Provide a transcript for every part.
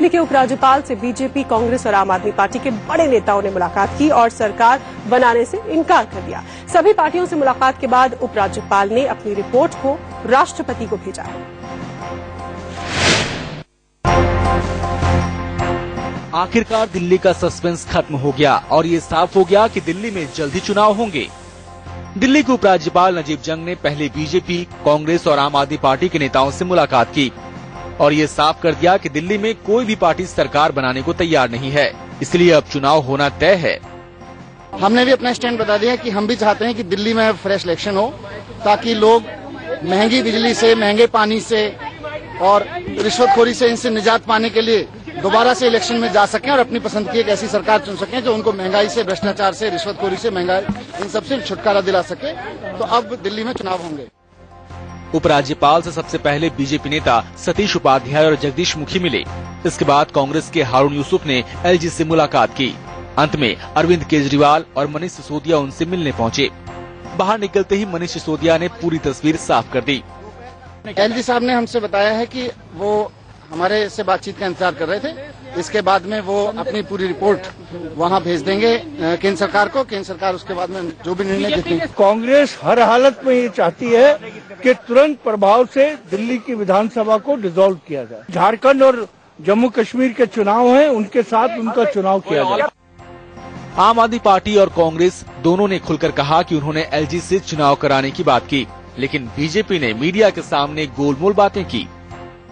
दिल्ली के उपराज्यपाल से बीजेपी, कांग्रेस और आम आदमी पार्टी के बड़े नेताओं ने मुलाकात की और सरकार बनाने से इनकार कर दिया। सभी पार्टियों से मुलाकात के बाद उपराज्यपाल ने अपनी रिपोर्ट को राष्ट्रपति को भेजा है। आखिरकार दिल्ली का सस्पेंस खत्म हो गया और ये साफ हो गया कि दिल्ली में जल्द ही चुनाव होंगे। दिल्ली के उपराज्यपाल नजीब जंग ने पहले बीजेपी, कांग्रेस और आम आदमी पार्टी के नेताओं से मुलाकात की और ये साफ कर दिया कि दिल्ली में कोई भी पार्टी सरकार बनाने को तैयार नहीं है, इसलिए अब चुनाव होना तय है। हमने भी अपना स्टैंड बता दिया कि हम भी चाहते हैं कि दिल्ली में फ्रेश इलेक्शन हो, ताकि लोग महंगी बिजली से, महंगे पानी से और रिश्वतखोरी से इनसे निजात पाने के लिए दोबारा से इलेक्शन में जा सकें और अपनी पसंद की एक ऐसी सरकार चुन सकें जो उनको महंगाई से, भ्रष्टाचार से, रिश्वतखोरी से, महंगाई इन सबसे छुटकारा दिला सके। तो अब दिल्ली में चुनाव होंगे। उपराज्यपाल से सबसे पहले बीजेपी नेता सतीश उपाध्याय और जगदीश मुखी मिले। इसके बाद कांग्रेस के हारून यूसुफ ने एलजी से मुलाकात की। अंत में अरविंद केजरीवाल और मनीष सिसोदिया उनसे मिलने पहुंचे। बाहर निकलते ही मनीष सिसोदिया ने पूरी तस्वीर साफ कर दी। एलजी साहब ने हमसे बताया है कि वो हमारे से बातचीत का इंतजार कर रहे थे। इसके बाद में वो अपनी पूरी रिपोर्ट वहां भेज देंगे केंद्र सरकार को। केंद्र सरकार उसके बाद में जो भी निर्णय देती है। कांग्रेस हर हालत में ये चाहती है कि तुरंत प्रभाव से दिल्ली की विधानसभा को डिसॉल्व किया जाए। झारखंड और जम्मू कश्मीर के चुनाव हैं, उनके साथ उनका चुनाव किया जाए। आम आदमी पार्टी और कांग्रेस दोनों ने खुलकर कहा कि उन्होंने एलजी से चुनाव कराने की बात की, लेकिन बीजेपी ने मीडिया के सामने गोलमोल बातें की।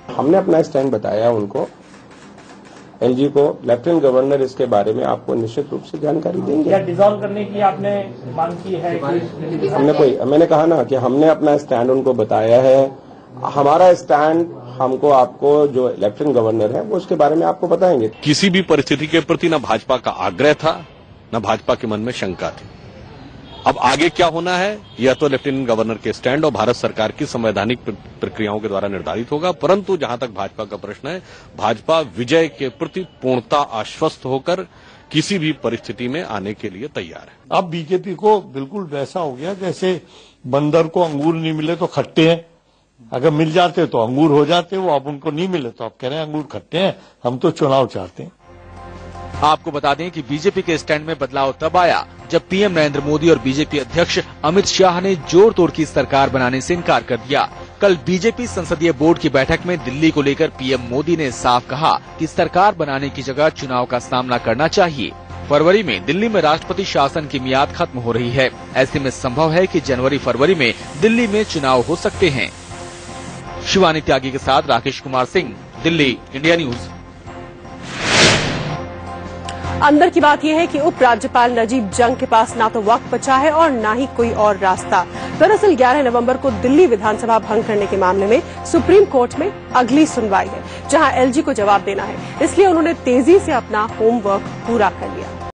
हमने अपना स्टैंड बताया उनको, एलजी को। लेफ्टिनेंट गवर्नर इसके बारे में आपको निश्चित रूप से जानकारी देंगे। या डिसॉल्व करने की आपने मांग की है? मैंने कहा ना कि हमने अपना स्टैंड उनको बताया है। हमारा स्टैंड हमको, आपको जो लेफ्टिनेंट गवर्नर है वो उसके बारे में आपको बताएंगे। किसी भी परिस्थिति के प्रति न भाजपा का आग्रह था, न भाजपा के मन में शंका थी। अब आगे क्या होना है यह तो लेफ्टिनेंट गवर्नर के स्टैंड और भारत सरकार की संवैधानिक प्रक्रियाओं के द्वारा निर्धारित होगा। परंतु जहां तक भाजपा का प्रश्न है, भाजपा विजय के प्रति पूर्णता आश्वस्त होकर किसी भी परिस्थिति में आने के लिए तैयार है। अब बीजेपी को बिल्कुल वैसा हो गया जैसे बंदर को अंगूर नहीं मिले तो खट्टे हैं, अगर मिल जाते तो अंगूर हो जाते। वो अब उनको नहीं मिले तो अब कह रहे हैं अंगूर खट्टे हैं, हम तो चुनाव चाहते हैं। आपको बता दें कि बीजेपी के स्टैंड में बदलाव तब आया जब पीएम नरेंद्र मोदी और बीजेपी अध्यक्ष अमित शाह ने जोर तोड़ की सरकार बनाने से इनकार कर दिया। कल बीजेपी संसदीय बोर्ड की बैठक में दिल्ली को लेकर पीएम मोदी ने साफ कहा कि सरकार बनाने की जगह चुनाव का सामना करना चाहिए। फरवरी में दिल्ली में राष्ट्रपति शासन की मियाद खत्म हो रही है। ऐसे में संभव है कि जनवरी-फरवरी में दिल्ली में चुनाव हो सकते हैं। शिवानी त्यागी के साथ राकेश कुमार सिंह, दिल्ली, इंडिया न्यूज। अंदर की बात यह है कि उपराज्यपाल नजीब जंग के पास ना तो वक्त बचा है और ना ही कोई और रास्ता। दरअसल 11 नवंबर को दिल्ली विधानसभा भंग करने के मामले में सुप्रीम कोर्ट में अगली सुनवाई है, जहां एलजी को जवाब देना है। इसलिए उन्होंने तेजी से अपना होमवर्क पूरा कर लिया।